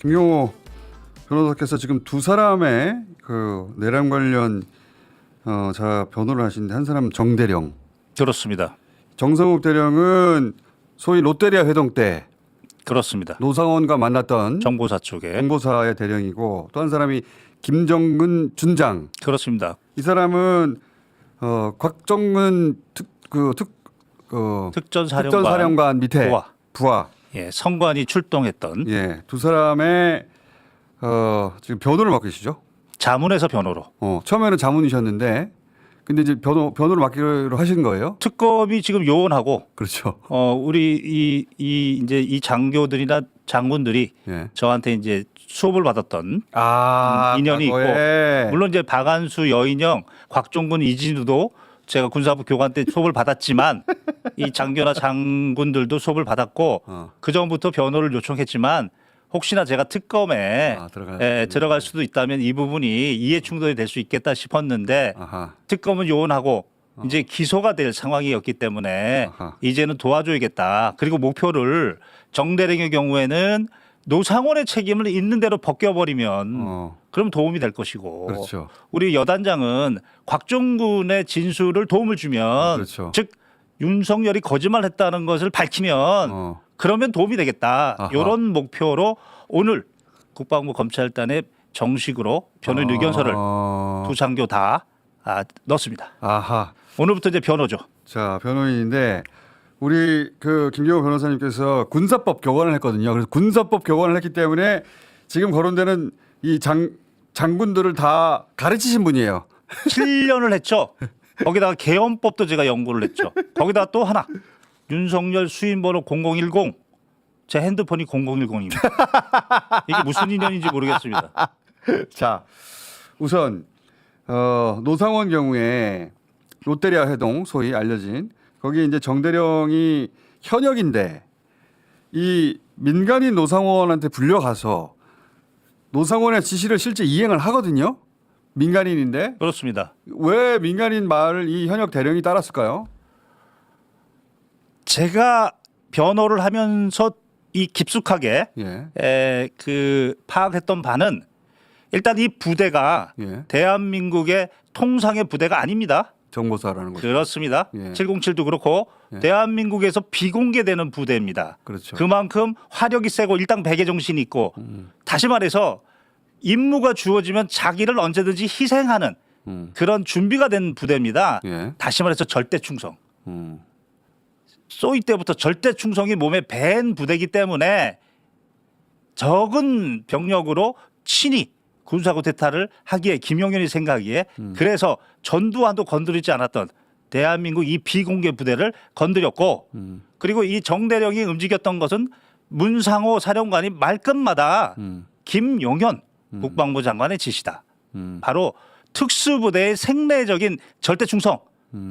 김용호 변호사께서 지금 두 사람의 그 내란 관련 자 변호를 하시는데 한 사람은 정대령, 그렇습니다. 정성욱 대령은 소위 롯데리아 회동 때 그렇습니다. 노상원과 만났던 정보사 쪽에 정보사의 대령이고 또 한 사람이 김정근 준장. 그렇습니다. 이 사람은 곽정근 특전사령관 밑에 부하. 예, 성관이 출동했던 예, 두 사람의 지금 변호를 맡고 계시죠? 자문에서 변호로. 처음에는 자문이셨는데 근데 이제 변호를 맡기로 하신 거예요? 특검이 지금 요원하고 그렇죠. 우리 이제 이 장교들이나 장군들이 예. 저한테 이제 수업을 받았던 인연이 과거에. 있고, 물론 이제 박안수, 여인영, 곽종근, 이진우도 제가 군사부 교관 때 수업을 받았지만 이 장교나 장군들도 수업을 받았고 그 전부터 변호를 요청했지만 혹시나 제가 특검에 들어갈 수도 있다면 이 부분이 이해 충돌이 될 수 있겠다 싶었는데 특검은 요원하고 이제 기소가 될 상황이었기 때문에 이제는 도와줘야겠다. 그리고 목표를 정대령의 경우에는 노상원의 책임을 있는 대로 벗겨버리면 그럼 도움이 될 것이고, 그렇죠. 우리 여단장은 곽종군의 진술을 도움을 주면 그렇죠. 즉 윤석열이 거짓말했다는 것을 밝히면 그러면 도움이 되겠다. 이런 목표로 오늘 국방부 검찰단에 정식으로 변호인 의견서를 두 장교 다 넣었습니다. 오늘부터 이제 변호죠. 자, 변호인인데 우리 그 김경호 변호사님께서 군사법 교관을 했거든요. 그래서 군사법 교관을 했기 때문에 지금 거론되는 이 장군들을 다 가르치신 분이에요. 7년을 했죠. 거기다가 개헌법도 제가 연구를 했죠. 거기다가 또 하나, 윤석열 수임번호 0010, 제 핸드폰이 0010입니다. 이게 무슨 인연인지 모르겠습니다. 자, 우선 노상원 경우에 롯데리아 회동 소위 알려진 거기 이제 정대령이 현역인데 이 민간인 노상원한테 불려가서 노상원의 지시를 실제 이행을 하거든요. 민간인인데. 그렇습니다. 왜 민간인 말을 이 현역 대령이 따랐을까요? 제가 변호를 하면서 이 깊숙하게 그 파악했던 바는 일단 이 부대가 대한민국의 통상의 부대가 아닙니다. 정보사라는 거죠. 그렇습니다. 707도 그렇고 대한민국에서 비공개되는 부대입니다. 그렇죠. 그만큼 화력이 세고 일당 백의 정신이 있고 다시 말해서 임무가 주어지면 자기를 언제든지 희생하는 그런 준비가 된 부대입니다. 다시 말해서 절대 충성. 쏘이 때부터 절대 충성이 몸에 밴 부대이기 때문에 적은 병력으로 친히 군사고 대타를 하기에 김용현이 생각하기에 그래서 전두환도 건드리지 않았던 대한민국 이 비공개 부대를 건드렸고 그리고 이 정대령이 움직였던 것은 문상호 사령관이 말끝마다 김용현 국방부 장관의 지시다. 바로 특수부대의 생내적인 절대 충성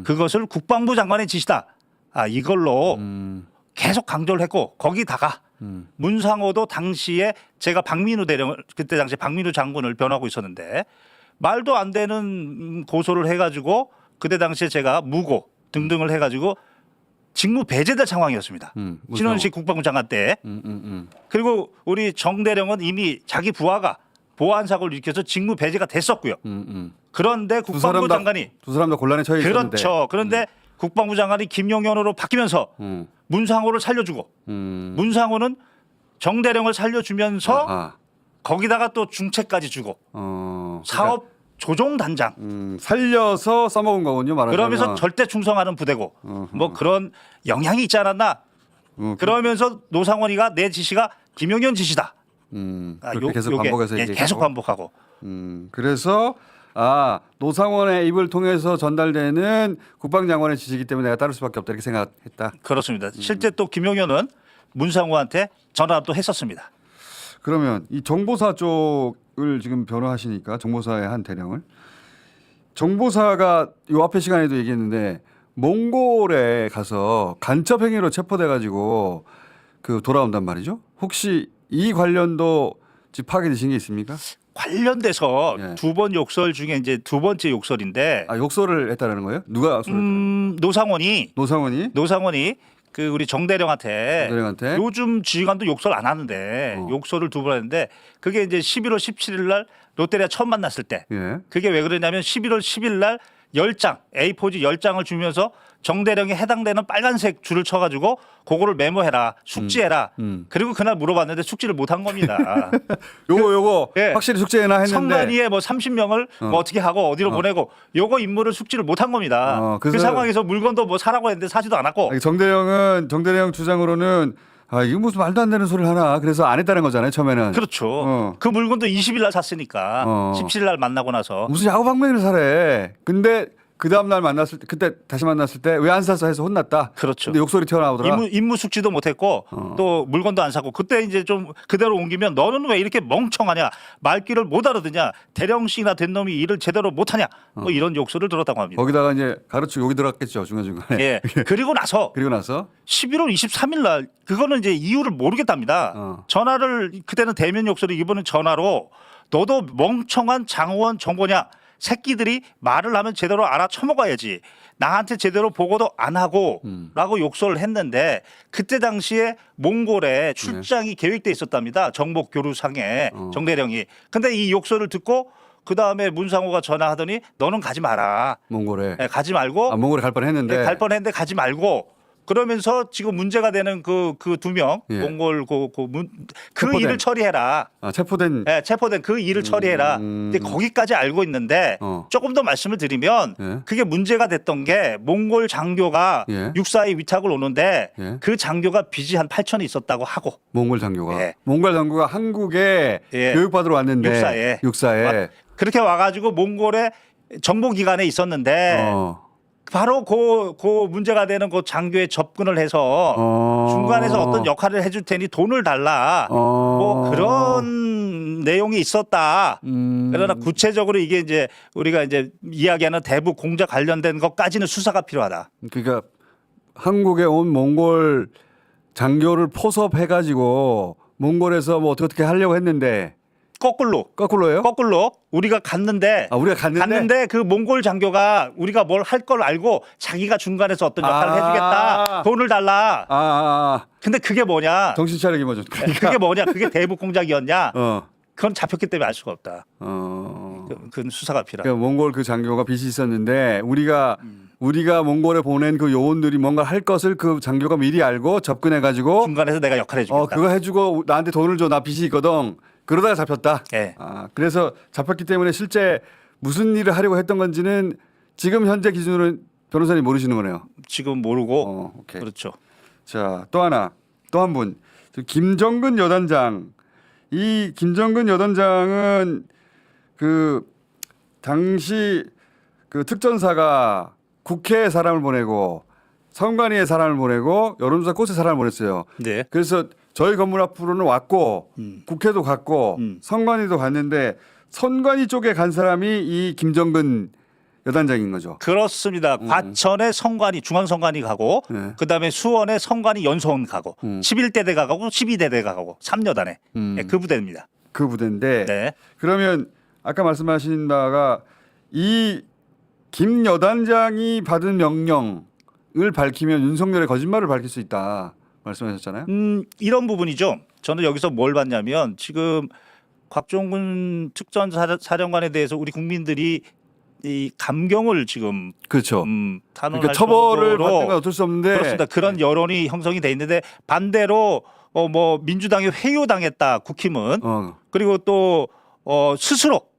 그것을 국방부 장관의 지시다. 이걸로 계속 강조를 했고 거기다가 문상호도 당시에 제가 박민우 대령 그때 당시에 박민우 장군을 변호하고 있었는데 말도 안 되는 고소를 해가지고 그때 당시에 제가 무고 등등을 해가지고 직무 배제될 상황이었습니다. 신원식 국방부 장관 때. 그리고 우리 정대령은 이미 자기 부하가 보안 사고를 일으켜서 직무 배제가 됐었고요. 그런데 국방부 장관이 두 사람 다 곤란에 처해 있었는데. 그렇죠. 그런데 국방부 장관이 김용현으로 바뀌면서 문상호를 살려주고 문상호는 정대령을 살려주면서 거기다가 또 중책까지 주고 사업 조종 단장 살려서 써먹은 거군요. 말하자면. 그러면서 절대 충성하는 부대고 뭐 그런 영향이 있지 않았나. 그러면서 노상원이가 내 지시가 김용현 지시다. 계속 반복해서 계속 반복하고. 그래서 노상원의 입을 통해서 전달되는 국방장관의 지시이기 때문에 내가 따를 수밖에 없다 이렇게 생각했다. 그렇습니다. 실제 또 김용현은 문상호한테 전화도 했었습니다. 그러면 이 정보사 쪽을 지금 변호하시니까 정보사의 한 대령을 정보사가 이 앞에 시간에도 얘기했는데 몽골에 가서 간첩 행위로 체포돼 가지고 그 돌아온단 말이죠. 혹시 이 관련도 지금 파악이 되신 게 있습니까? 관련돼서 두 번 욕설 중에 이제 두 번째 욕설인데 욕설을 했다라는 거예요? 누가 욕설을 했다는 거예요? 노상원이 그 우리 정대령한테 정대령한테? 요즘 지휘관도 욕설 안 하는데 욕설을 2번 했는데 그게 이제 11월 17일 날 롯데리아 처음 만났을 때 예. 그게 왜 그러냐면 11월 10일 날 10장 A4지 10장을 주면서 정대령에 해당되는 빨간색 줄을 쳐가지고 그거를 메모해라 숙지해라 그리고 그날 물어봤는데 숙지를 못한 겁니다. 요거 예. 확실히 숙제해나 했는데 성관위에 뭐 30명을 뭐 어떻게 하고 어디로 보내고 요거 임무를 숙지를 못한 겁니다. 그 그래서- 상황에서 물건도 뭐 사라고 했는데 사지도 않았고 아니, 정대령 주장으로는 아 이게 무슨 말도 안 되는 소리를 하나 그래서 안 했다는 거잖아요 처음에는. 그렇죠. 그 물건도 20일 날 샀으니까 17일 날 만나고 나서 무슨 야구 방망이를 사래. 근데 그 다음 날 만났을 때 그때 다시 만났을 때 왜 안 사서 해서 혼났다. 그렇죠. 근데 욕설이 튀어나오더라. 임무 숙지도 못했고 또 물건도 안 사고 그때 이제 좀 그대로 옮기면 너는 왜 이렇게 멍청하냐 말귀를 못 알아듣냐 대령씩이나 된 놈이 일을 제대로 못하냐 뭐 이런 욕설을 들었다고 합니다. 거기다가 이제 가르치고 여기 들어갔겠죠 중간중간에. 예. 그리고 나서 그리고 나서 11월 23일 날 그거는 이제 이유를 모르겠답니다. 전화를 그때는 대면 욕설이 이번엔 전화로 너도 멍청한 장호원 정보냐 새끼들이 말을 하면 제대로 알아쳐먹어야지 나한테 제대로 보고도 안 하고 라고 욕설을 했는데 그때 당시에 몽골에 출장이 계획돼 있었답니다. 정복 교류상에 정대령이. 근데 이 욕설을 듣고 그 다음에 문상호가 전화하더니 너는 가지 마라. 몽골에. 예, 가지 말고 몽골에 갈 뻔했는데. 갈 뻔했는데 가지 말고 그러면서 지금 문제가 되는 그 2명 예. 몽골 그 체포된. 일을 처리해라. 체포된. 예, 체포된 그 일을 처리해라. 근데 거기까지 알고 있는데 조금 더 말씀을 드리면 예. 그게 문제가 됐던 게 몽골 장교가 예. 육사에 위탁을 오는데 예. 그 장교가 빚이 한 8천이 있었다고 하고 몽골 장교가. 예. 몽골 장교가 한국에 예. 교육받으러 왔는데. 육사에. 그렇게 와가지고 몽골에 정보기관에 있었는데 바로 그 문제가 되는 그 장교에 접근을 해서 중간에서 어떤 역할을 해줄 테니 돈을 달라 뭐 그런 내용이 있었다. 그러나 구체적으로 이게 이제 우리가 이제 이야기하는 대북 공작 관련된 것까지는 수사가 필요하다. 그러니까 한국에 온 몽골 장교를 포섭해가지고 몽골에서 뭐 어떻게 하려고 했는데 거꾸로예요? 거꾸로 우리가 갔는데 우리가 갔는데 그 몽골 장교가 우리가 뭘 할 걸 알고 자기가 중간에서 어떤 역할을 해주겠다. 돈을 달라. 근데 그게 뭐냐? 정신 차리기 뭐죠? 그게 뭐냐? 그게 대북 공작이었냐? 어. 그건 잡혔기 때문에 알 수가 없다. 그건 수사가 필요하다. 그러니까 몽골 그 장교가 빚이 있었는데 우리가 몽골에 보낸 그 요원들이 뭔가 할 것을 그 장교가 미리 알고 접근해가지고 중간에서 내가 역할 해주겠다. 그거 해주고 나한테 돈을 줘. 나 빚이 있거든. 그러다가 잡혔다. 예. 그래서 잡혔기 때문에 실제 무슨 일을 하려고 했던 건지는 지금 현재 기준으로는 변호사님 모르시는 거네요. 지금 모르고. 오케이. 그렇죠. 자, 또 한 분. 김정근 여단장. 이 김정근 여단장은 그 당시 그 특전사가 국회에 사람을 보내고 선관위에 사람을 보내고 여론조사 꽃에 사람을 보냈어요. 네. 그래서 저희 건물 앞으로는 왔고 국회도 갔고 선관위도 갔는데 선관위 쪽에 간 사람이 이 김정근 여단장인 거죠. 그렇습니다. 과천에 성관이 중앙선관위 가고 네. 그다음에 수원에 성관이 연소원 가고 11대대 가고 12대대 가고 3여단에 네, 그 부대입니다. 그 부대인데 네. 그러면 아까 말씀하신 바가 이 김 여단장이 받은 명령을 밝히면 윤석열의 거짓말을 밝힐 수 있다 말씀하셨잖아요. 이런 부분이죠. 저는 여기서 뭘 봤냐면 지금 곽종근 특전사령관에 대해서 우리 국민들이 이 감경을 지금 그렇죠. 탄원할 그러니까 처벌을 정도로 받는 건 어쩔 수 없는데 그렇습니다. 그런 여론이 형성이 돼 있는데 반대로 뭐 민주당이 회유당했다 국힘은 그리고 또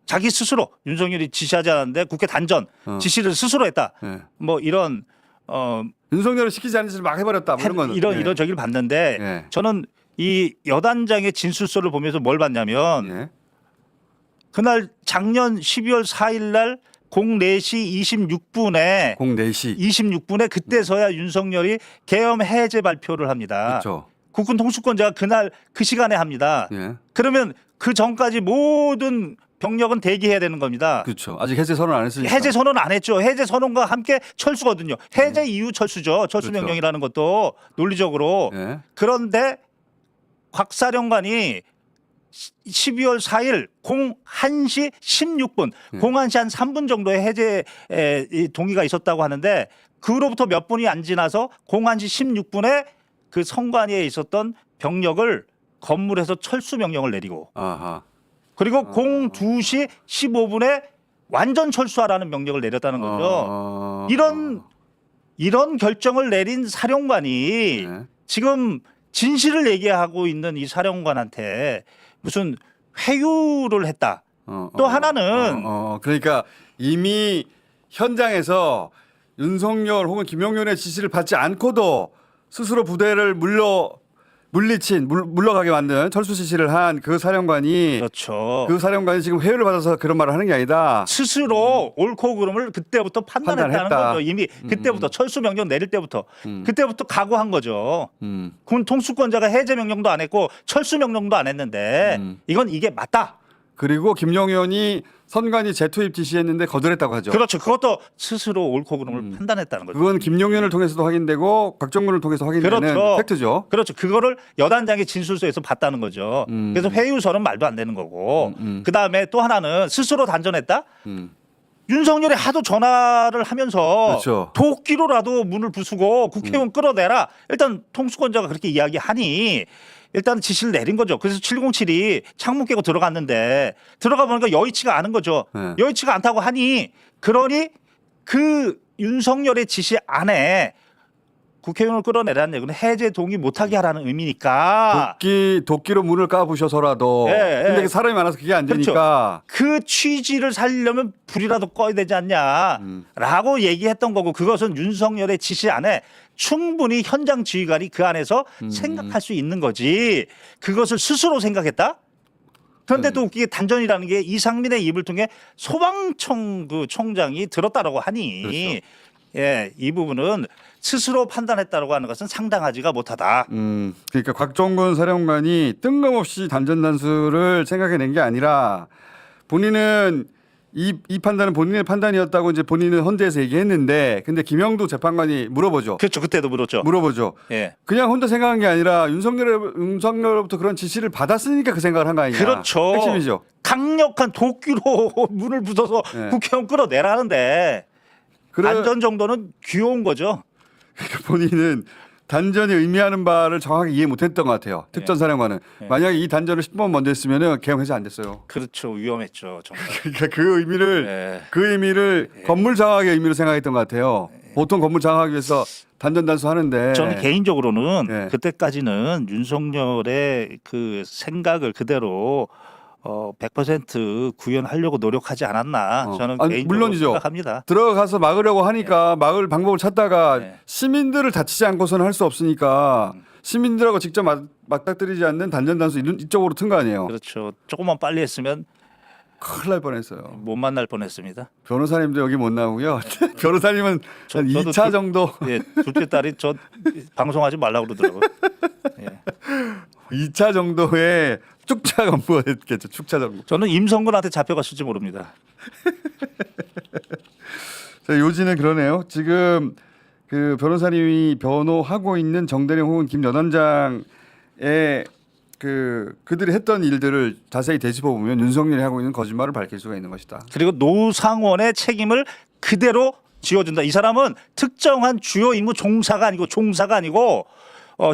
자기 스스로 윤석열이 지시하지 않았는데 국회 단전 지시를 스스로 했다. 네. 뭐 이런 윤석열을 시키지 않은 짓을 막 해버렸다. 뭐 이런 건 이런 저기를 봤는데 네. 저는 이 여단장의 진술서를 보면서 뭘 봤냐면 네. 그날 작년 12월 4일 날 04시 26분에 04시 26분에 그때서야 윤석열이 계엄 해제 발표를 합니다. 그렇죠. 국군 통수권자가 그날 그 시간에 합니다. 예. 그러면 그 전까지 모든 병력은 대기해야 되는 겁니다. 그렇죠. 아직 해제 선언 안 했으니까. 해제 선언 안 했죠. 해제 선언과 함께 철수거든요. 해제 이후 철수죠. 철수 그렇죠. 명령이라는 것도 논리적으로. 예. 그런데 곽 사령관이 12월 4일 01시 16분, 01시 한 3분 정도의 해제 동의가 있었다고 하는데 그로부터 몇 분이 안 지나서 01시 16분에 그 성관위에 있었던 병력을 건물에서 철수 명령을 내리고 아하. 그리고 02시 15분에 완전 철수하라는 명령을 내렸다는 거죠. 이런 결정을 내린 사령관이 네. 지금 진실을 얘기하고 있는 이 사령관한테 무슨 회유를 했다. 또 하나는 그러니까 이미 현장에서 윤석열 혹은 김용현의 지시를 받지 않고도 스스로 부대를 물러가게 만든 철수 지시를 한 그 사령관이 그렇죠. 그 사령관이 지금 회유를 받아서 그런 말을 하는 게 아니다. 스스로 옳고 그름을 그때부터 판단했다는 판단했다. 거죠. 이미 그때부터 철수 명령 내릴 때부터 그때부터 각오한 거죠. 군 통수권자가 해제 명령도 안 했고 철수 명령도 안 했는데 이게 맞다. 그리고 김용현이 선관위 재투입 지시했는데 거절했다고 하죠. 그렇죠. 그것도 스스로 옳고 그름을 판단했다는 거죠. 그건 김용현을 통해서도 확인되고 박정근을 통해서 확인되는 그렇죠. 팩트죠. 그렇죠. 그거를 여단장의 진술서에서 봤다는 거죠. 그래서 회유서는 말도 안 되는 거고. 그다음에 또 하나는 스스로 단전했다. 윤석열이 하도 전화를 하면서 그렇죠. 도끼로라도 문을 부수고 국회의원 끌어내라. 일단 통수권자가 그렇게 이야기하니 일단 지시를 내린 거죠. 그래서 707이 창문 깨고 들어갔는데 들어가 보니까 여의치가 않은 거죠. 네. 여의치가 않다고 하니 그러니 그 윤석열의 지시 안에 국회의원을 끌어내라는 얘기는 해제 동의 못하게 하라는 의미니까 도끼로 문을 까부셔서라도. 예, 근데 예. 사람이 많아서 그게 안 그렇죠. 되니까. 그 취지를 살리려면 불이라도 꺼야 되지 않냐라고 얘기했던 거고 그것은 윤석열의 지시 안에 충분히 현장 지휘관이 그 안에서 생각할 수 있는 거지 그것을 스스로 생각했다? 그런데 또 웃기게 단전이라는 게 이상민의 입을 통해 소방청 그 총장이 들었다라고 하니 그렇죠. 예, 이 부분은 스스로 판단했다라고 하는 것은 상당하지가 못하다. 그러니까 곽종근 사령관이 뜬금없이 단전 단수를 생각해낸 게 아니라 본인은 이 판단은 본인의 판단이었다고 이제 본인은 헌재에서 얘기했는데 근데 김영도 재판관이 물어보죠. 그렇죠. 그때도 물었죠. 물어보죠. 예. 그냥 혼자 생각한 게 아니라 윤석열로부터 그런 지시를 받았으니까 그 생각을 한 거 아니냐. 그렇죠. 핵심이죠. 강력한 도끼로 문을 부숴서 네. 국회의원 끌어내라는데 그래, 안전 정도는 귀여운 거죠. 그러니까 본인은 단전이 의미하는 바를 정확하게 이해 못했던 것 같아요. 특전 사령관은. 만약에 이 단전을 10번 먼저 했으면 개헌 해제 안 됐어요. 그렇죠. 위험했죠. 정말. 그러니까 그 의미를 네. 건물 장악의 의미로 생각했던 것 같아요. 보통 건물 장악하기 위해서 단전 단수하는데 저는 개인적으로는 네. 그때까지는 윤석열의 그 생각을 그대로 100% 구현하려고 노력하지 않았나 저는 아니, 개인적으로 물론이죠. 생각합니다. 들어가서 막으려고 하니까 막을 방법을 찾다가 네. 시민들을 다치지 않고서는 할 수 없으니까 시민들하고 직접 맞닥뜨리지 않는 단전 단수 이쪽으로 튼 거 아니에요. 그렇죠. 조금만 빨리 했으면 큰일 날 뻔했어요. 못 만날 뻔했습니다. 변호사님도 여기 못 나오고요. 변호사님은 한 저도 2차 정도 예, 둘째 딸이 저 방송하지 말라고 그러더라고요. 예. 2차 정도의 축차 업무가 됐겠죠. 축차 정도. 저는 임성근한테 잡혀갔을지 모릅니다. 자, 요지는 그러네요. 지금 그 변호사님이 변호하고 있는 정대령 혹은 김 여단장의 그들이 했던 일들을 자세히 되짚어 보면 윤석열이 하고 있는 거짓말을 밝힐 수가 있는 것이다. 그리고 노상원의 책임을 그대로 지어준다. 이 사람은 특정한 주요 임무 종사가 아니고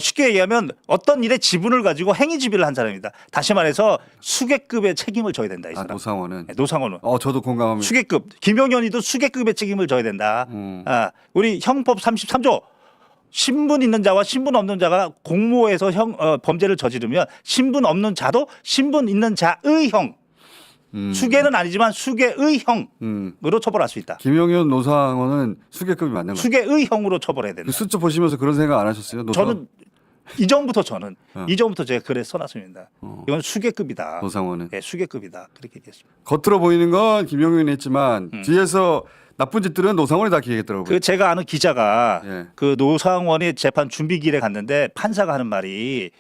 쉽게 얘기하면 어떤 일의 지분을 가지고 행위 지비를 한 사람입니다. 다시 말해서 수계급의 책임을 져야 된다. 이 사람. 노상원은. 네, 노상원은. 저도 공감합니다. 수계급. 김용현이도 수계급의 책임을 져야 된다. 우리 형법 33조. 신분 있는 자와 신분 없는 자가 공모해서 범죄를 저지르면 신분 없는 자도 신분 있는 자의 형. 수계는 아니지만 수계의 형으로 처벌할 수 있다. 김용현 노상원은 수계급이 맞는 거예요. 수계의 형으로 처벌해야 된다. 그 수첩 보시면서 그런 생각 안 하셨어요? 저는 이전부터 제가 글에 써놨습니다. 이건 수계급이다. 노상원은. 네, 수계급이다. 그렇게 얘기했습니다. 겉으로 보이는 건 김용현이 했지만 뒤에서 나쁜 짓들은 노상원이 다 기획했더라고요. 그 제가 아는 기자가 예. 그 노상원의 재판 준비기일에 갔는데 판사가 하는 말이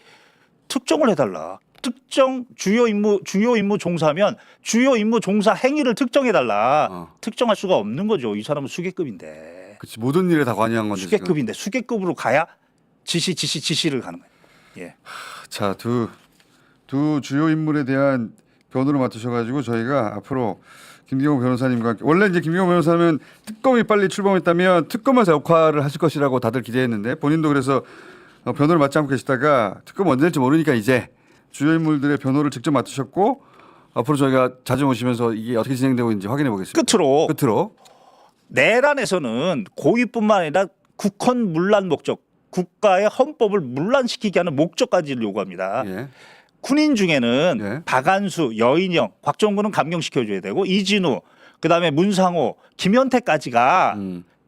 특정을 해달라. 특정 주요 임무 종사면 주요 임무 종사 행위를 특정해달라. 특정할 수가 없는 거죠. 이 사람은 수계급인데. 그렇지 모든 일에 다 관여한 건데. 지금. 수계급인데 수계급으로 가야 지시를 가는 거예요. 예. 자, 두 주요 인물에 대한 변호를 맡으셔가지고 저희가 앞으로 김경호 변호사님과 함께. 원래 이제 김경호 변호사는 특검이 빨리 출범했다면 특검에서 역할을 하실 것이라고 다들 기대했는데 본인도 그래서 변호를 맡지 않고 계시다가 특검 언제 될지 모르니까 이제 주요 인물들의 변호를 직접 맡으셨고 앞으로 저희가 자주 모시면서 이게 어떻게 진행되고 있는지 확인해 보겠습니다. 끝으로 내란에서는 고의뿐만 아니라 국헌 문란 목적, 국가의 헌법을 문란시키게 하는 목적까지 요구합니다. 예. 군인 중에는 예. 박안수, 여인영, 곽정구는 감경시켜줘야 되고 이진우, 그다음에 문상호, 김현태까지가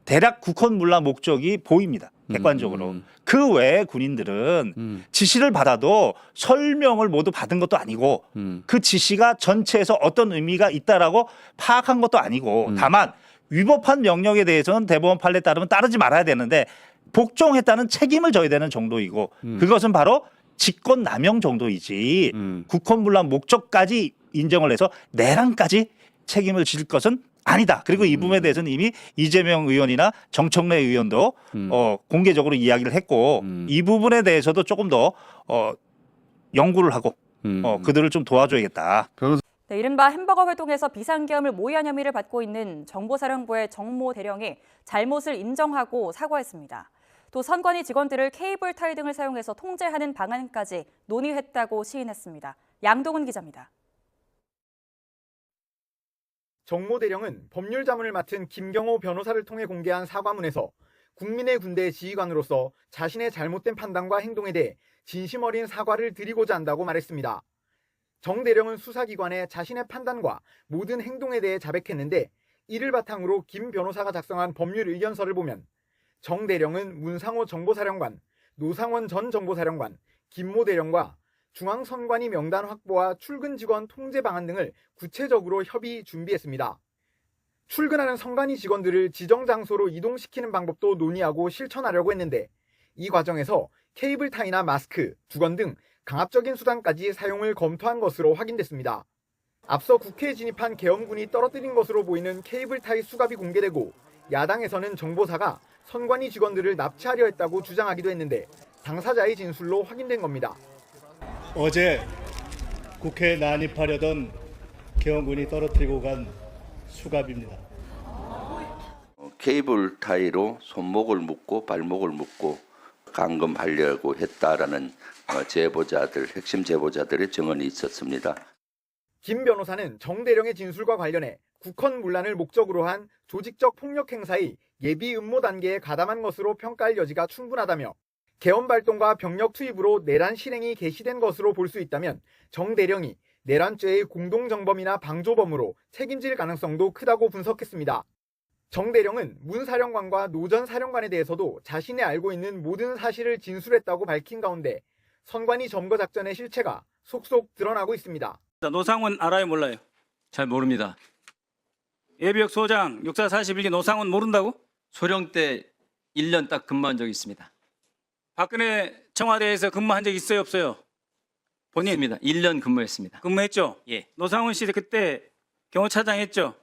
대략 국헌 문란 목적이 보입니다. 객관적으로. 그 외의 군인들은 지시를 받아도 설명을 모두 받은 것도 아니고 그 지시가 전체에서 어떤 의미가 있다라고 파악한 것도 아니고 다만 위법한 명령에 대해서는 대법원 판례에 따르면 따르지 말아야 되는데 복종했다는 책임을 져야 되는 정도이고 그것은 바로 직권남용 정도이지 국헌문란 목적까지 인정을 해서 내란까지 책임을 질 것은 아니다. 그리고 이 부분에 대해서는 이미 이재명 의원이나 정청래 의원도 공개적으로 이야기를 했고 이 부분에 대해서도 조금 더 연구를 하고 그들을 좀 도와줘야겠다. 네, 이른바 햄버거 활동에서 비상계엄을 모의한 혐의를 받고 있는 정보사령부의 정모 대령이 잘못을 인정하고 사과했습니다. 또 선관위 직원들을 케이블 타이 등을 사용해서 통제하는 방안까지 논의했다고 시인했습니다. 양동훈 기자입니다. 정모 대령은 법률 자문을 맡은 김경호 변호사를 통해 공개한 사과문에서 국민의 군대 지휘관으로서 자신의 잘못된 판단과 행동에 대해 진심 어린 사과를 드리고자 한다고 말했습니다. 정 대령은 수사기관에 자신의 판단과 모든 행동에 대해 자백했는데 이를 바탕으로 김 변호사가 작성한 법률 의견서를 보면 정 대령은 문상호 정보사령관, 노상원 전 정보사령관, 김모 대령과 중앙선관위 명단 확보와 출근 직원 통제 방안 등을 구체적으로 협의 준비했습니다. 출근하는 선관위 직원들을 지정 장소로 이동시키는 방법도 논의하고 실천하려고 했는데 이 과정에서 케이블 타이나 마스크, 두건 등 강압적인 수단까지 사용을 검토한 것으로 확인됐습니다. 앞서 국회에 진입한 계엄군이 떨어뜨린 것으로 보이는 케이블 타이 수갑이 공개되고 야당에서는 정보사가 선관위 직원들을 납치하려 했다고 주장하기도 했는데 당사자의 진술로 확인된 겁니다. 어제 국회에 난입하려던 계엄군이 떨어뜨리고 간 수갑입니다. 케이블 타이로 손목을 묶고 발목을 묶고 감금하려고 했다라는 제보자들, 핵심 제보자들의 증언이 있었습니다. 김 변호사는 정 대령의 진술과 관련해 국헌 문란을 목적으로 한 조직적 폭력 행사의 예비 음모 단계에 가담한 것으로 평가할 여지가 충분하다며 계엄 발동과 병력 투입으로 내란 실행이 개시된 것으로 볼 수 있다면 정 대령이 내란죄의 공동정범이나 방조범으로 책임질 가능성도 크다고 분석했습니다. 정 대령은 문 사령관과 노 전 사령관에 대해서도 자신이 알고 있는 모든 사실을 진술했다고 밝힌 가운데 선관위 점거 작전의 실체가 속속 드러나고 있습니다. 노상원 알아요, 몰라요? 잘 모릅니다. 예비역 소장 6441기 노상원 모른다고? 소령 때 1년 딱 근무한 적이 있습니다. 박근혜 청와대에서 근무한 적 있어요, 없어요? 본인 있습니다. 1년 근무했습니다. 근무했죠? 예. 노상원 씨 그때 경호차장 했죠?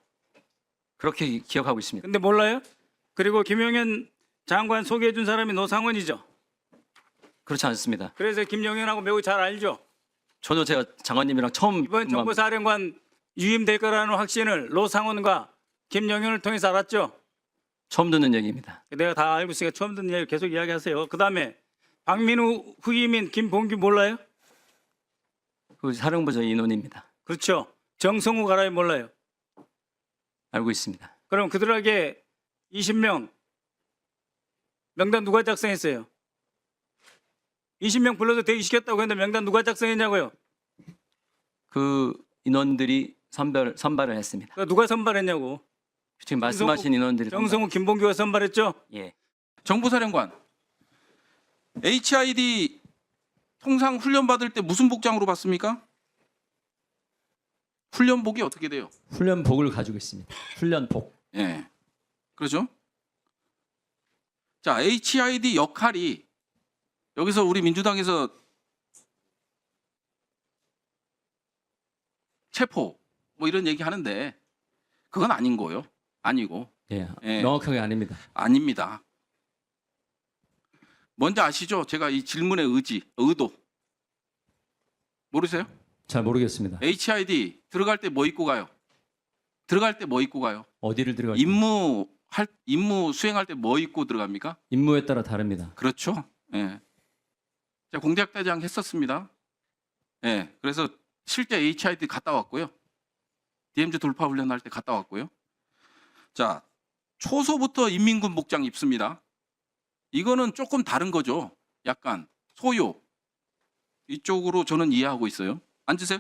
그렇게 기억하고 있습니다. 근데 몰라요? 그리고 김용현 장관 소개해 준 사람이 노상원이죠? 그렇지 않습니다. 그래서 김용현하고 매우 잘 알죠? 저도 제가 장관님이랑 처음 이번 정보사령관 유임될 거라는 확신을 노상원과 김용현을 통해서 알았죠? 처음 듣는 얘기입니다. 내가 다 알고 있으니까 처음 듣는 얘기 계속 이야기하세요. 그다음에 박민우 후임인 김봉규 몰라요? 그 사령부저 인원입니다. 그렇죠. 정성우 알아요, 몰라요? 알고 있습니다. 그럼 그들에게 20명 명단 누가 작성했어요? 20명 불러서 대기시켰다고 했는데 명단 누가 작성했냐고요? 그 인원들이 선발을 했습니다. 누가 선발했냐고. 지금 말씀하신 인원들이 정성우 김봉규가 선발했죠? 예. 정보사령관, HID 통상 훈련 받을 때 무슨 복장으로 받습니까? 훈련복이 어떻게 돼요? 훈련복을 가지고 있습니다. 훈련복. 예, 그렇죠. 자, HID 역할이 여기서 우리 민주당에서 체포 뭐 이런 얘기 하는데 그건 아닌 거예요. 아니고. 예, 예. 명확하게 아닙니다. 아닙니다. 뭔지 아시죠? 제가 이 질문의 의도. 모르세요? 잘 모르겠습니다. HID 들어갈 때 뭐 입고 가요? 들어갈 때 뭐 입고 가요? 어디를 들어갈지 임무 수행할 때 뭐 입고 들어갑니까? 임무에 따라 다릅니다. 그렇죠. 예. 제가 공대학대장 했었습니다. 예. 그래서 실제 HID 갔다 왔고요. DMZ 돌파 훈련할 때 갔다 왔고요. 자, 초소부터 인민군 복장 입습니다. 이거는 조금 다른 거죠. 약간 소요. 이쪽으로 저는 이해하고 있어요. 앉으세요.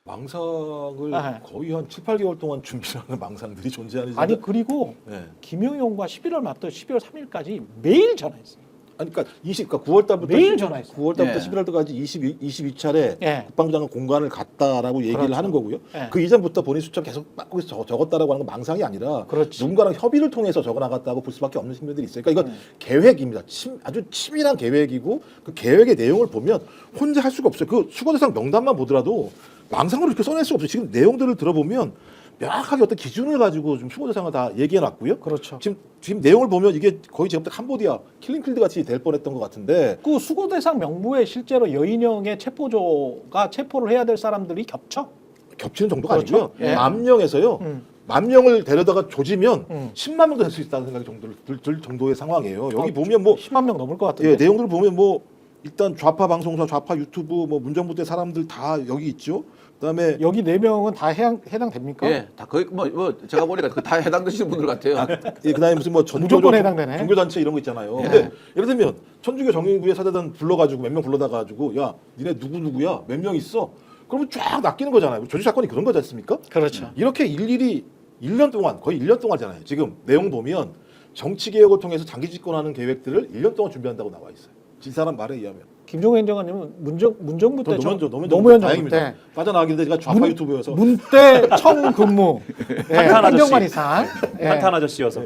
망상을 네. 거의 한 7, 8개월 동안 준비하는 망상들이 존재하는 아니 그리고 네. 김용현과 11월 맞던 12월 3일까지 매일 전화했어요. 아니 그러니까 9월 달부터 매일 전화했어요. 9월 달부터 예. 11월 달까지 22차례 예. 국방부 장관 공관을 갔다라고 얘기를 그렇죠. 하는 거고요. 예. 그 이전부터 본인 수첩 계속 거기서 적었다라고 하는 건 망상이 아니라 그렇지. 누군가랑 협의를 통해서 적어 나갔다고 볼 수밖에 없는 측면들이 있어요. 그러니까 이건 계획입니다. 아주 치밀한 계획이고 그 계획의 내용을 보면 혼자 할 수가 없어요. 그 수거 대상 명단만 보더라도 망상으로 이렇게 써낼 수 없어요. 지금 내용들을 들어보면 명확하게 어떤 기준을 가지고 좀 수거 대상을 다 얘기해 놨고요. 그렇죠. 지금 내용을 보면 이게 거의 제가 볼 때 캄보디아 킬링필드 같이 될 뻔했던 것 같은데 그 수거 대상 명부에 실제로 여인형의 체포조가 체포를 해야 될 사람들이 겹쳐. 겹치는 정도가 그렇죠. 아니고요. 예. 만 명에서요. 만 명을 데려다가 조지면 10만 명도 될 수 있다는 생각이 들 정도의 상황이에요. 여기 보면 뭐 10만 명 넘을 것 같은데. 예, 내용들을 보면 뭐 일단 좌파 방송사, 좌파 유튜브, 뭐 문정부대 사람들 다 여기 있죠. 그다음에 여기 4명은 다 해당됩니까? 예, 다 거의 뭐 제가 보니까 다 해당되시는 분들 같아요. 예, 그다음에 무슨 뭐 무조건 해당되네. 종교단체 이런 거 있잖아요. 예. 근데 예를 들면 천주교 정인구의 사대단 불러가지고 몇 명 불러다 가지고 야 니네 누구야 몇 명 있어? 그러면 쫙 낚이는 거잖아요. 조직 사건이 그런 거지 않습니까? 그렇죠. 이렇게 일일이 1년 동안 거의 1년 동안잖아요. 지금 내용 보면 정치 개혁을 통해서 장기 집권하는 계획들을 1년 동안 준비한다고 나와 있어요. 이 사람 말에 의하면. 김종현 장관님은 문정부 때 노무현 정부 때 빠져나가길래 제가 좌파 유튜브여서 문때 청근무 행정관이상 한탄 아저씨여서.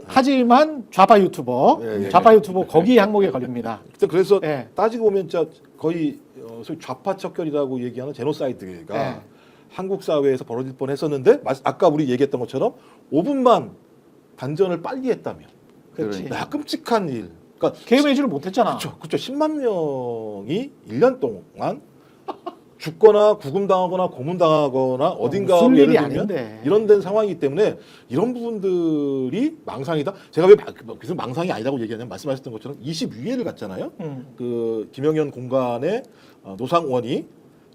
하지만 좌파 유튜버 예, 예. 좌파 유튜버 거기 항목에 걸립니다. 그래서 예. 따지고 보면 진짜 거의 소위 좌파 척결이라고 얘기하는 제노사이드가 예. 한국 사회에서 벌어질 뻔했었는데 아까 우리 얘기했던 것처럼 5분만 반전을 빨리 했다면 그렇지. 야, 끔찍한 일. 그러니까 개회지를 못했잖아. 그렇죠. 10만 명이 1년 동안 죽거나 구금당하거나 고문당하거나 어딘가 무슨 예를 일이 들면 아닌데. 이런 된 상황이기 때문에 이런 부분들이 망상이다. 제가 왜 무슨 망상이 아니라고 얘기하냐면 말씀하셨던 것처럼 22회를 갔잖아요. 그 김영현 공관의 노상원이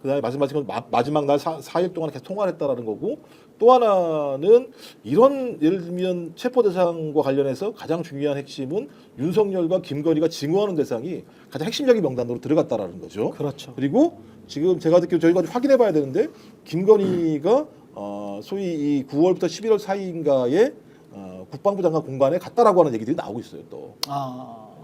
그다음에 말씀하신 건 마지막 날 4일 동안 계속 통화를 했다라는 거고 또 하나는 이런 예를 들면 체포 대상과 관련해서 가장 중요한 핵심은 윤석열과 김건희가 징후하는 대상이 가장 핵심적인 명단으로 들어갔다라는 거죠. 그렇죠. 그리고 지금 제가 듣기로 저희가 확인해 봐야 되는데 김건희가 소위 이 9월부터 11월 사이인가에 국방부 장관 공관에 갔다라고 하는 얘기들이 나오고 있어요. 또.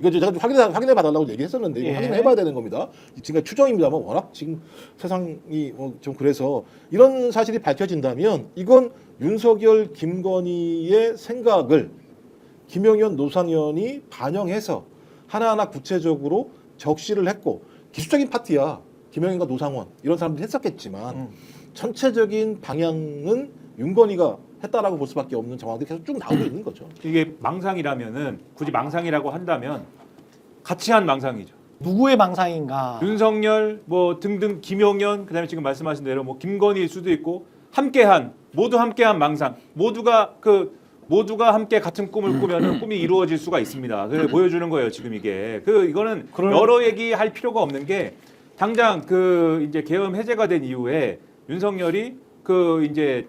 이거 제가 확인해 봐달라고 얘기했었는데 이거 예. 확인해 봐야 되는 겁니다. 지금 추정입니다만 워낙 지금 세상이 좀 그래서 이런 사실이 밝혀진다면 이건 윤석열, 김건희의 생각을 김영현, 노상현이 반영해서 하나하나 구체적으로 적시를 했고 기술적인 파티야. 김영현과 노상원 이런 사람들이 했었겠지만 전체적인 방향은 윤건희가 했다라고 볼 수밖에 없는 정황들이 계속 쭉 나오고 있는 거죠. 이게 망상이라면은 굳이 망상이라고 한다면 같이 한 망상이죠. 누구의 망상인가? 윤석열 뭐 등등 김용현 그다음에 지금 말씀하신 대로 뭐 김건희일 수도 있고 모두 함께한 망상. 모두가 함께 같은 꿈을 꾸면은 꿈이 이루어질 수가 있습니다. 그걸 보여주는 거예요 지금 이게. 이거는 여러 얘기할 필요가 없는 게 당장 이제 계엄 해제가 된 이후에 윤석열이 이제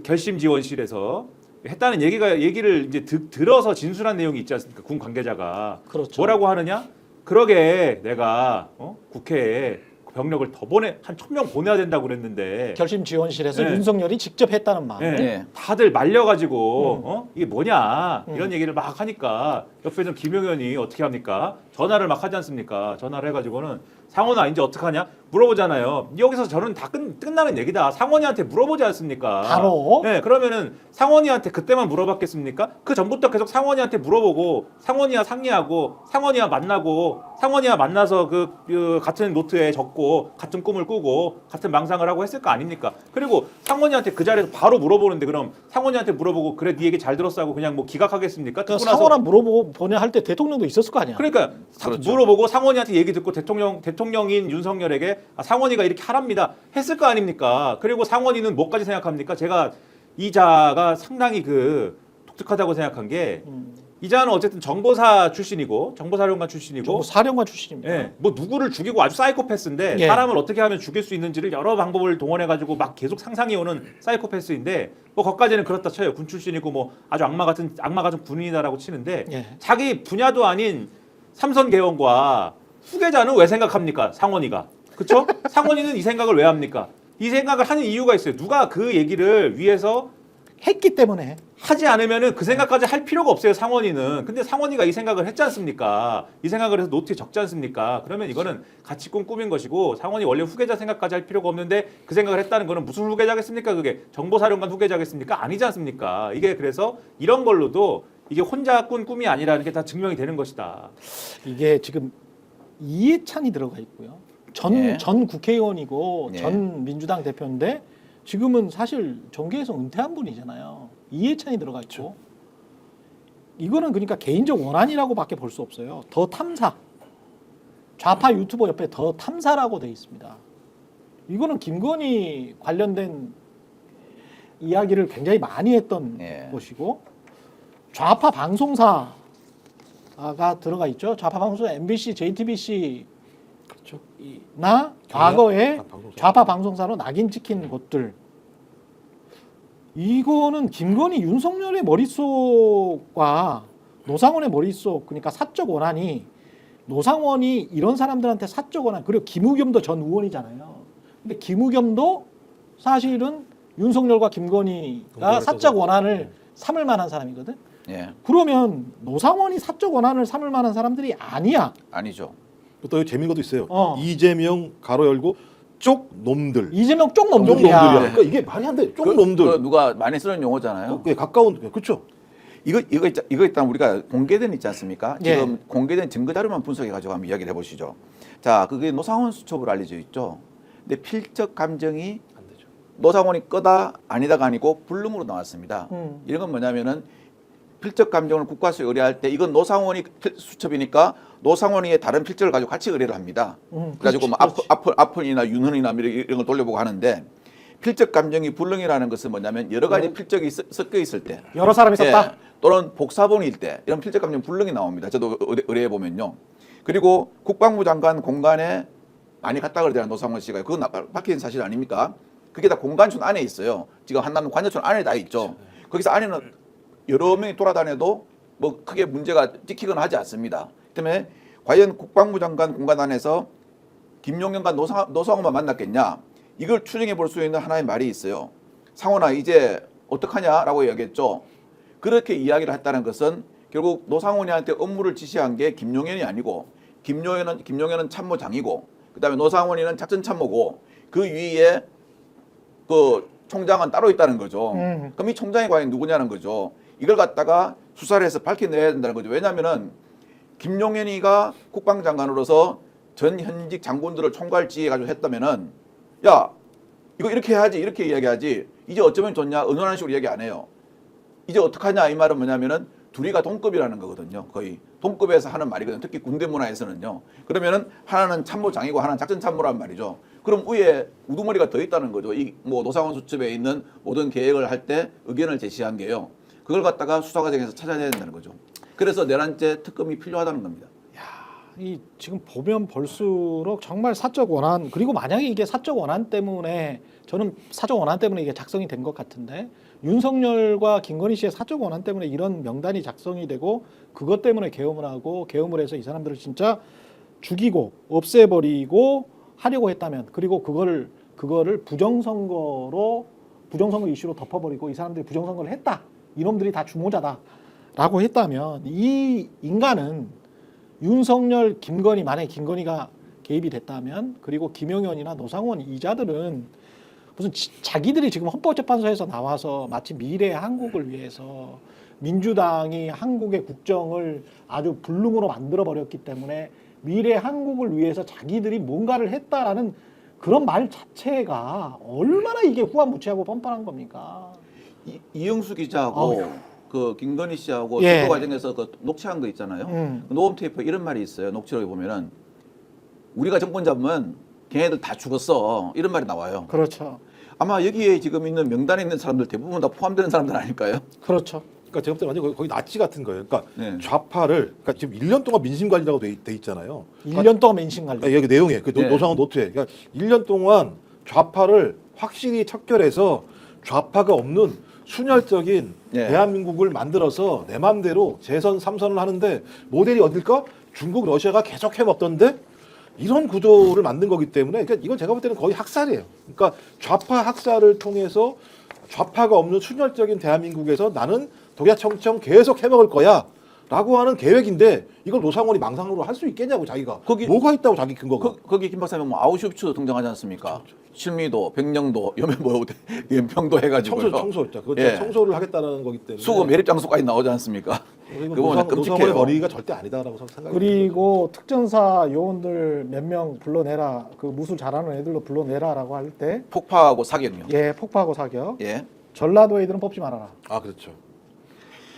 결심 지원실에서 했다는 얘기를 이제 들어서 진술한 내용이 있지 않습니까? 군 관계자가. 그렇죠. 뭐라고 하느냐? 그러게 내가 국회에 병력을 더 한 1,000명 보내야 된다고 그랬는데 결심 지원실에서 네. 윤석열이 직접 했다는 말. 네. 다들 말려가지고 이게 뭐냐 이런 얘기를 막 하니까 옆에는 김용현이 어떻게 합니까? 전화를 막 하지 않습니까? 전화를 해가지고는 상원아 이제 어떡하냐? 물어보잖아요. 여기서 저는 다 끝나는 얘기다. 상원이한테 물어보지 않습니까? 바로? 네, 그러면은 상원이한테 그때만 물어봤겠습니까? 그 전부터 계속 상원이한테 물어보고 상원이와 상의하고 상원이와 만나고 상원이와 만나서 같은 노트에 적고 같은 꿈을 꾸고 같은 망상을 하고 했을 거 아닙니까? 그리고 상원이한테 그 자리에서 바로 물어보는데 그럼 상원이한테 물어보고 그래 네 얘기 잘 들었어 하고 그냥 뭐 기각하겠습니까? 듣고 나서 상원아 물어보고 보냐 할 때 대통령도 있었을 거 아니야. 그러니까 그렇죠. 물어보고 상원이한테 얘기 듣고 대통령인 윤석열에게 상원이가 이렇게 하랍니다 했을 거 아닙니까? 그리고 상원이는 뭐까지 생각합니까? 제가 이자가 상당히 독특하다고 생각한 게 이자는 어쨌든 정보사 출신이고 정보사령관 출신이고 사령관 출신입니다. 예, 뭐 누구를 죽이고 아주 사이코패스인데 예. 사람을 어떻게 하면 죽일 수 있는지를 여러 방법을 동원해가지고 막 계속 상상해오는 사이코패스인데 뭐 거기까지는 그렇다 쳐요. 군 출신이고 뭐 아주 악마 같은 군인이다라고 치는데 예. 자기 분야도 아닌 삼선 개헌과 후계자는 왜 생각합니까? 상원이가 그렇죠? 상원이는 이 생각을 왜 합니까? 이 생각을 하는 이유가 있어요. 누가 그 얘기를 위해서 했기 때문에 하지 않으면은 그 생각까지 할 필요가 없어요, 상원이는. 근데 상원이가 이 생각을 했지 않습니까? 이 생각을 해서 노트에 적지 않습니까? 그러면 이거는 가치꾼 꾸민 것이고 상원이 원래 후계자 생각까지 할 필요가 없는데 그 생각을 했다는 거는 무슨 후계자겠습니까? 그게 정보사령관 후계자겠습니까? 아니지 않습니까? 이게 그래서 이런 걸로도 이게 혼자 꾼 꿈이 아니라는 게 다 증명이 되는 것이다. 이게 지금 이해찬이 들어가 있고요. 전 국회의원이고 예. 전 민주당 대표인데 지금은 사실 정계에서 은퇴한 분이잖아요. 이해찬이 들어가 있고 이거는 그러니까 개인적 원한이라고밖에 볼 수 없어요. 더 탐사. 좌파 유튜버 옆에 더 탐사라고 돼 있습니다. 이거는 김건희 관련된 이야기를 굉장히 많이 했던 것이고 좌파 방송사가 들어가 있죠. 좌파 방송사 MBC, JTBC 나 과거에 좌파 방송사로 낙인 찍힌 곳들 이거는 김건희 윤석열의 머릿속과 노상원의 머릿속 그러니까 사적 원한이 노상원이 이런 사람들한테 사적 원한 그리고 김우겸도 전 의원이잖아요. 근데 김우겸도 사실은 윤석열과 김건희가 사적 원한을 삼을 만한 사람이거든. 예. 그러면 노상원이 사적 원한을 삼을 만한 사람들이 아니야. 아니죠. 또 재미있는 것도 있어요. 이재명 가로 열고 쪽 놈들. 이재명 쪽 쪽 놈들이야. 놈들이야. 그러니까 이게 말이 안 돼. 쪽 놈들. 누가 많이 쓰는 용어잖아요. 가까운 그렇죠. 이거 일단 우리가 공개된 있지 않습니까? 예. 지금 공개된 증거 자료만 분석해 가지고 한번 이야기를 해보시죠. 자, 그게 노상원 수첩으로 알려져 있죠. 근데 필적 감정이 안 되죠. 노상원이 거다 아니다가 아니고 불능으로 나왔습니다. 이런 건 뭐냐면은 필적 감정을 국가수에 의뢰할 때 이건 노상원이 수첩이니까 노상원이의 다른 필적을 가지고 같이 의뢰를 합니다. 그래가지고 뭐 아플이나 윤헌이나 이런 걸 돌려보고 하는데 필적 감정이 불능이라는 것은 뭐냐면 여러 가지 필적이 섞여 있을 때 여러 사람이 썼다. 예, 또는 복사본일 때 이런 필적 감정 불능이 나옵니다. 저도 의뢰해 보면요. 그리고 국방부 장관 공간에 많이 갔다 그러잖아요. 노상원 씨가. 그건 밝힌 사실 아닙니까? 그게 다 공간촌 안에 있어요. 지금 한남 관여촌 안에 다 있죠. 거기서 안에는 여러 명이 돌아다녀도 뭐 크게 문제가 찍히거나 하지 않습니다. 때문에 과연 국방부 장관 공간 안에서 김용현과 노상원만 만났겠냐? 이걸 추정해 볼 수 있는 하나의 말이 있어요. 상원아 이제 어떡하냐라고 이야기했죠. 그렇게 이야기를 했다는 것은 결국 노상원이한테 업무를 지시한 게 김용현이 아니고 김용현은 참모장이고 그다음에 노상원이는 작전참모고 그 위에 그 총장은 따로 있다는 거죠. 그럼 이 총장이 과연 누구냐는 거죠. 이걸 갖다가 수사를 해서 밝혀내야 된다는 거죠. 왜냐하면은 김용현이가 국방장관으로서 전 현직 장군들을 총괄지휘해 가지고 했다면은 야 이거 이렇게 해야지 이렇게 이야기하지 이제 어쩌면 좋냐 은원하는 식으로 이야기 안 해요. 이제 어떡하냐 이 말은 뭐냐면은 둘이가 동급이라는 거거든요. 거의 동급에서 하는 말이거든요. 특히 군대 문화에서는요. 그러면은 하나는 참모장이고 하나는 작전참모란 말이죠. 그럼 위에 우두머리가 더 있다는 거죠. 이 뭐 노상원 수첩에 있는 모든 계획을 할 때 의견을 제시한 게요. 그걸 갖다가 수사 과정에서 찾아내야 된다는 거죠. 그래서 내란죄 특검이 필요하다는 겁니다. 이 지금 보면 볼수록 정말 사적 원한 그리고 만약에 이게 사적 원한 때문에 저는 사적 원한 때문에 이게 작성이 된 것 같은데 윤석열과 김건희 씨의 사적 원한 때문에 이런 명단이 작성이 되고 그것 때문에 계엄을 하고 계엄을 해서 이 사람들을 진짜 죽이고 없애버리고 하려고 했다면 그리고 그거를 부정선거 이슈로 덮어버리고 이 사람들이 부정선거를 했다 이놈들이 다 주모자다라고 했다면 이 인간은 윤석열, 김건희 만약에 김건희가 개입이 됐다면 그리고 김용현이나 노상원 이자들은 무슨 자기들이 지금 헌법재판소에서 나와서 마치 미래의 한국을 위해서 민주당이 한국의 국정을 아주 불능으로 만들어버렸기 때문에 미래의 한국을 위해서 자기들이 뭔가를 했다라는 그런 말 자체가 얼마나 이게 후한무치하고 뻔뻔한 겁니까? 이영수 기자하고 그 김건희 씨하고 예. 수도 과정에서 그 녹취한 거 있잖아요. 그 녹음 테이프 이런 말이 있어요. 녹취록에 보면은 우리가 정권 잡으면 걔네들 다 죽었어 이런 말이 나와요. 그렇죠. 아마 여기에 지금 있는 명단에 있는 사람들 대부분 다 포함되는 사람들 아닐까요? 그렇죠. 그러니까 제가 볼 때 완전 거의 나치 같은 거예요. 그러니까 네. 좌파를 그러니까 지금 1년 동안 민심 관리라고 돼 있잖아요. 1년 동안 민심 관리. 여기 내용에 그 네. 노상원 노트에 그러니까 1년 동안 좌파를 확실히 척결해서 좌파가 없는 순혈적인 네. 대한민국을 만들어서 내 마음대로 재선 3선을 하는데 모델이 어딜까? 중국, 러시아가 계속 해먹던데 이런 구도를 만든 거기 때문에 그러니까 이건 제가 볼 때는 거의 학살이에요. 그러니까 좌파 학살을 통해서 좌파가 없는 순혈적인 대한민국에서 나는 독야청청 계속 해먹을 거야 라고 하는 계획인데 이걸 노상원이 망상으로 할 수 있겠냐고 자기가. 거기- 뭐가 있다고 자기 근거가. 거기 김 박사님 뭐 아우슈비츠 등장하지 않습니까? 실미도, 백령도, 연평도 해가지고 청소 있다. 그거 예. 청소를 하겠다는 거기 때문에. 수거 매립 장소까지 나오지 않습니까? 그거는 끔찍해요. 노상원의 머리가 절대 아니다라고 생각합니다. 그리고 특전사 요원들 몇 명 불러내라. 그 무술 잘하는 애들로 불러내라라고 할 때 폭파하고 사격요. 예, 폭파하고 사격. 예. 전라도 애들은 뽑지 말아라. 아 그렇죠.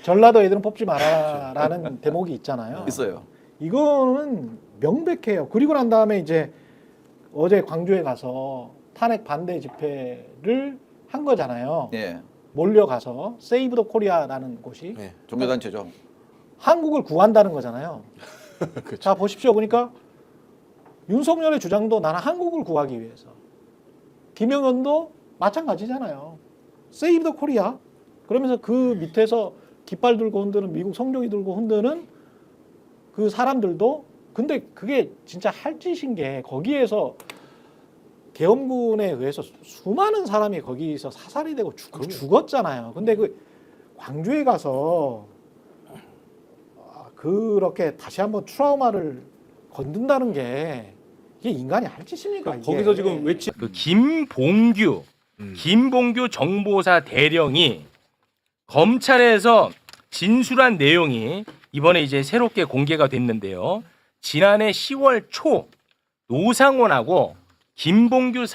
전라도 애들은 뽑지 마라라는 대목이 있잖아요. 있어요. 이거는 명백해요. 그리고 난 다음에 이제 어제 광주에 가서 탄핵 반대 집회를 한 거잖아요. 예. 몰려가서 세이브 더 코리아라는 곳이 네. 종교단체죠. 한국을 구한다는 거잖아요. 자 보십시오. 그러니까 윤석열의 주장도 나는 한국을 구하기 위해서. 김영현도 마찬가지잖아요. 세이브 더 코리아. 그러면서 그 밑에서 깃발 들고 흔드는 미국 성종이 들고 흔드는 그 사람들도 근데 그게 진짜 할 짓인 게 거기에서 계엄군에 의해서 수많은 사람이 거기서 사살이 되고 죽었잖아요. 근데 그 광주에 가서 그렇게 다시 한번 트라우마를 건든다는 게 이게 인간이 할 짓입니까? 이게? 거기서 지금 외치 그 김봉규 정보사 대령이 검찰에서 진술한 내용이 이번에 이제 새롭게 공개가 됐는데요. 지난해 10월 초 노상원하고 김봉규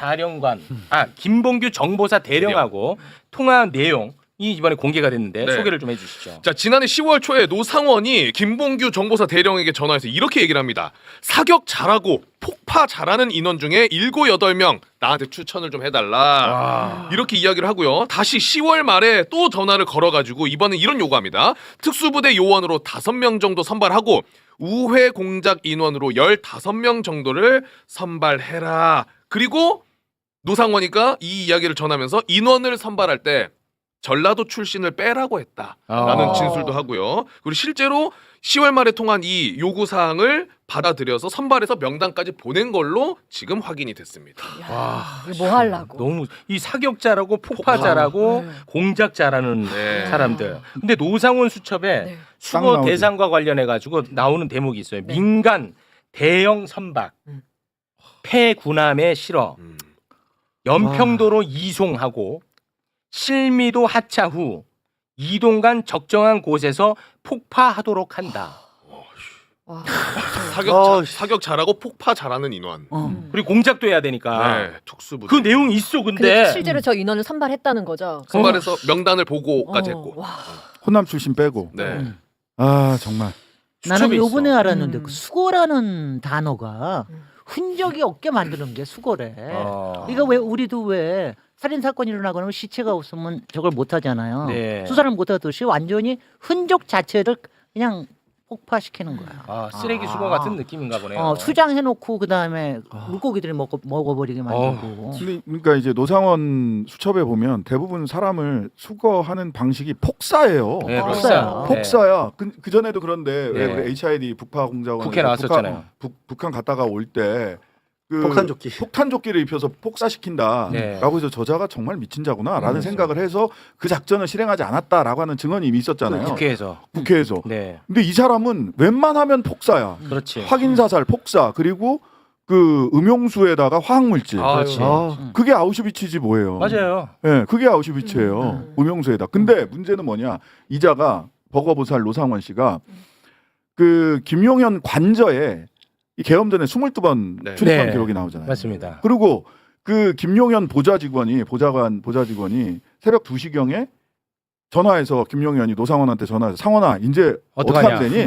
정보사 대령하고 통화한 내용이 이번에 공개가 됐는데 네. 소개를 좀 해주시죠. 자, 지난해 10월 초에 노상원이 김봉규 정보사 대령에게 전화해서 이렇게 얘기를 합니다. 사격 잘하고 폭파 잘하는 인원 중에 7, 8명 나한테 추천을 좀 해달라. 이렇게 이야기를 하고요. 다시 10월 말에 또 전화를 걸어가지고 이번엔 이런 요구합니다. 특수부대 요원으로 5명 정도 선발하고 우회 공작 인원으로 15명 정도를 선발해라. 그리고 노상원이가 이 이야기를 전하면서 인원을 선발할 때 전라도 출신을 빼라고 했다라는 진술도 하고요. 그리고 실제로 10월 말에 통한 이 요구 사항을 받아들여서 선발해서 명단까지 보낸 걸로 지금 확인이 됐습니다. 뭐 하려고? 너무 이 사격자라고 폭파자라고 공작자라는 네. 사람들. 근데 노상원 수첩에 수거 대상과 관련해 가지고 나오는 대목이 있어요. 민간 대형 선박, 폐군함에 실어 연평도로 이송하고 실미도 하차 후 이동 간 적정한 곳에서 폭파하도록 한다. 사격 잘하고 폭파 잘하는 인원. 그리고 공작도 해야 되니까. 네, 특수부대. 그 내용이 있어. 근데 실제로 저 인원을 선발했다는 거죠. 선발해서 명단을 보고까지 했고. 호남 출신 빼고. 네. 아 정말. 나는 요번에 알았는데 그 수거라는 단어가 흔적이 없게 만드는 게 수거래. 그러니까 왜 우리도 왜 살인 사건이 일어나거나 시체가 없으면 저걸 못 하잖아요. 네. 수사를 못 하듯이 완전히 흔적 자체를 그냥 폭파시키는 거야. 쓰레기 수거 같은 느낌인가 보네요. 수장해놓고 그 다음에 물고기들이 먹어버리게 만들고. 그러니까 이제 노상원 수첩에 보면 대부분 사람을 수거하는 방식이 폭사예요. 네, 폭사요. 폭사야. 그 전에도 그런데 네. 왜 HID 북파 공작원 국회 나왔었잖아요. 북한 갔다가 올 때 그 폭탄조끼를 입혀서 폭사시킨다라고 네. 해서 저자가 정말 미친 자구나라는 생각을 해서 그 작전을 실행하지 않았다라고 하는 증언이 이미 있었잖아요. 국회에서. 네. 근데 이 사람은 웬만하면 폭사야. 그렇지. 확인 사살, 폭사 그리고 그 음용수에다가 화학물질. 그렇지. 그게 아우슈비츠지 뭐예요. 맞아요. 네, 그게 아우슈비츠예요. 음용수에다. 근데 문제는 뭐냐? 이자가 버거보살 노상원 씨가 그 김용현 관저에 이 계엄 전에 22번 출입한 네. 기록이 나오잖아요. 맞습니다. 그리고 그 김용현 보좌 직원이 새벽 2시경에 전화해서 김용현이 노상원한테 전화해서 상원아 이제 어떻게 어떡하냐. 하면 되니?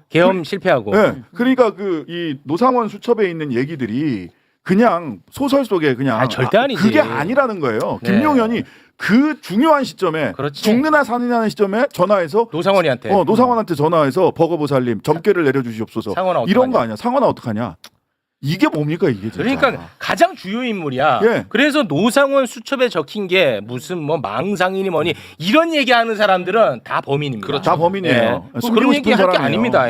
계엄 실패하고. 네. 그러니까 이 노상원 수첩에 있는 얘기들이 그냥 소설 속에 그냥 절대 아니지. 그게 아니라는 거예요. 네. 김용현이 그 중요한 시점에 그렇지. 죽느냐 사느냐는 시점에 전화해서 노상원이한테. 노상원한테 전화해서 버거보살님 점괘를 내려주시옵소서. 상원아 이런 거 아니야. 상원아 어떡하냐? 이게 뭡니까 이게 진짜. 그러니까 가장 주요 인물이야. 예. 그래서 노상원 수첩에 적힌 게 무슨 뭐 망상이니 뭐니 이런 얘기하는 사람들은 다 범인입니다. 그렇죠. 다 범인이에요. 예. 숨기고 그런 싶은 얘기 할 게 사람이에요. 아닙니다.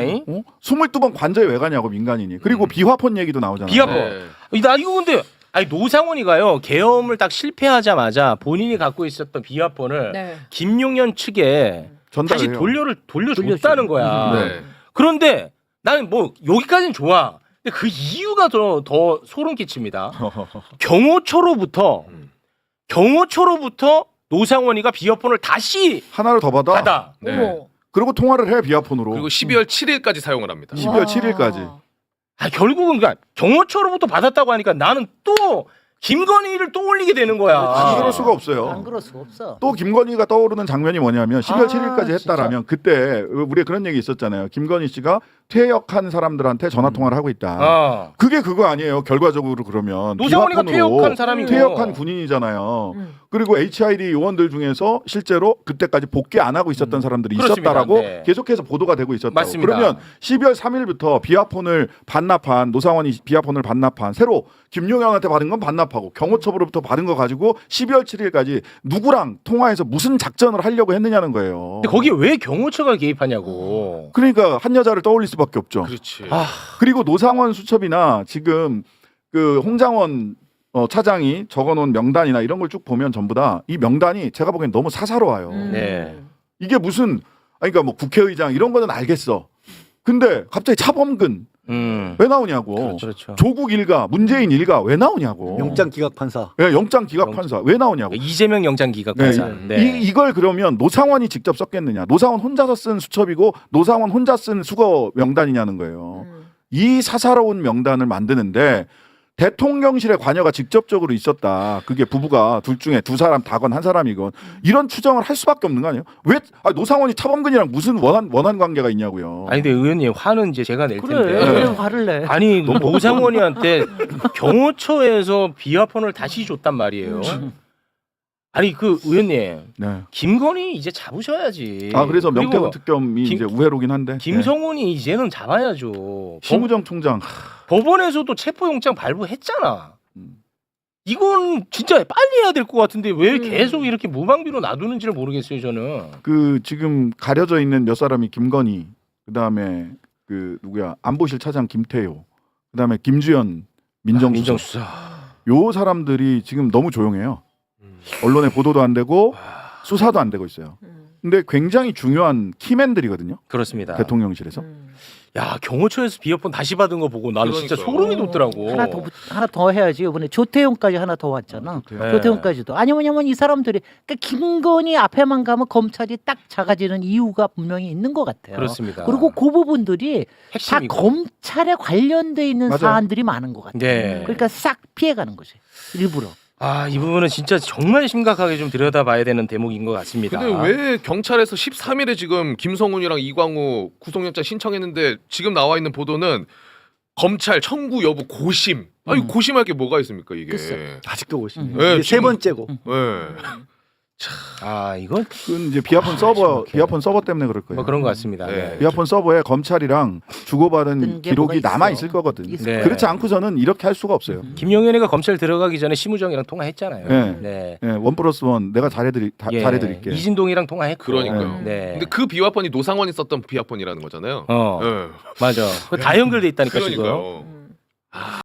22번 관저에 왜 가냐고 민간인이. 그리고 비화폰 얘기도 나오잖아요. 비화폰. 나 이거 근데 노상원이가요 계엄을 딱 실패하자마자 본인이 갖고 있었던 비화폰을 네. 김용현 측에 다시 전달해요. 돌려줬다는 거야. 네. 그런데 나는 뭐 여기까지는 좋아. 근데 그 이유가 더 소름 끼칩니다. 경호처로부터 노상원이가 비화폰을 다시 하나를 더 받아. 네. 그리고 통화를 해 비화폰으로. 그리고 12월 7일까지 사용을 합니다. 12월 7일까지. 결국은 그러니까 경호처로부터 받았다고 하니까 나는 또 김건희를 떠올리게 되는 거야. 안 그럴 수가 없어요. 안 그럴 수가 없어. 또 김건희가 떠오르는 장면이 뭐냐면 12월 7일까지 했다라면 그때 우리가 그런 얘기 있었잖아요. 김건희 씨가 퇴역한 사람들한테 전화 통화를 하고 있다. 그게 그거 아니에요. 결과적으로 그러면 노상원이가 비화폰으로 퇴역한 사람이고. 퇴역한 군인이잖아요. 그리고 HID 요원들 중에서 실제로 그때까지 복귀 안 하고 있었던 사람들이 그렇습니다. 있었다라고 네. 계속해서 보도가 되고 있었다고. 맞습니다. 그러면 12월 3일부터 비화폰을 반납한 노상원이 비화폰을 반납한 새로 김용현한테 받은 건 반납하고 경호처로부터 받은 거 가지고 12월 7일까지 누구랑 통화해서 무슨 작전을 하려고 했느냐는 거예요. 근데 거기에 왜 경호처가 개입하냐고. 그러니까 한 여자를 떠올릴 수밖에 없죠. 그렇지. 그리고 노상원 수첩이나 지금 그 홍장원 차장이 적어놓은 명단이나 이런 걸 쭉 보면 전부 다 이 명단이 제가 보기엔 너무 사사로워요. 네. 이게 무슨 그러니까 뭐 국회의장 이런 거는 알겠어. 근데 갑자기 차범근 왜 나오냐고. 그렇죠. 조국 일가, 문재인 일가 왜 나오냐고. 영장 기각 판사. 네, 영장 기각 판사 왜 나오냐고. 이재명 영장 기각 판사. 네. 이걸 그러면 노상원이 직접 썼겠느냐? 노상원 혼자서 쓴 수첩이고 노상원 혼자 쓴 수거 명단이냐는 거예요. 이 사사로운 명단을 만드는데 대통령실의 관여가 직접적으로 있었다. 그게 부부가 둘 중에 두 사람 다건 한 사람이건 이런 추정을 할 수밖에 없는 거 아니에요? 왜 노상원이 차범근이랑 무슨 원한 관계가 있냐고요. 아니 근데 의원님 화는 이제 제가 낼 텐데. 왜 화를 내? 아니 노상원이한테 경호처에서 비화폰을 다시 줬단 말이에요. 아니 그 의원님 김건희 이제 잡으셔야지. 그래서 그리고 명태균 특검이 이제 우회로긴 한데. 김성훈이 이제는 잡아야죠. 심우정 총장. 법원에서도 체포영장 발부했잖아. 이건 진짜 빨리 해야 될 것 같은데 왜 계속 이렇게 무방비로 놔두는지를 모르겠어요 저는. 그 지금 가려져 있는 몇 사람이 김건희, 그다음에 그 누구야 안보실 차장 김태효, 그다음에 김주현 민정수석. 요 사람들이 지금 너무 조용해요. 언론에 보도도 안 되고 수사도 안 되고 있어요. 근데 굉장히 중요한 키맨들이거든요. 그렇습니다. 대통령실에서. 야 경호처에서 비어폰 다시 받은 거 보고 나는 진짜 소름이 돋더라고. 하나 더 해야지. 이번에 조태용까지 하나 더 왔잖아. 네. 조태용까지도. 아니 뭐냐면 이 사람들이 그러니까 김건희 앞에만 가면 검찰이 딱 작아지는 이유가 분명히 있는 것 같아요. 그렇습니다. 그리고 그 부분들이 핵심이고. 다 검찰에 관련돼 있는 맞아요. 사안들이 많은 것 같아요. 네. 그러니까 싹 피해가는 거지. 일부러. 이 부분은 진짜 정말 심각하게 좀 들여다봐야 되는 대목인 것 같습니다. 근데 왜 경찰에서 13일에 지금 김성훈이랑 이광우 구속영장 신청했는데 지금 나와 있는 보도는 검찰 청구 여부 고심. 아니 고심할 게 뭐가 있습니까 이게? 글쎄, 아직도 고심. 네, 이게 세 번째고. 네. 이건 그건 이제 비아폰 서버 때문에 그럴 거예요. 뭐 그런 것 같습니다. 네. 비아폰 서버에 검찰이랑 주고받은 게 기록이 뭐가 남아 있어. 있을 거거든. 네. 그렇지 않고서는 이렇게 할 수가 없어요. 김용현이가 검찰 들어가기 전에 심우정이랑 통화했잖아요. 네. 네, 1+1 내가 잘해드릴게. 이진동이랑 통화했고. 그러니까요. 네. 근데 그 비화폰이 노상원이 썼던 비화폰이라는 거잖아요. 네. 맞아. 그거 다 연결돼 있다니까 지금. 그러니까요.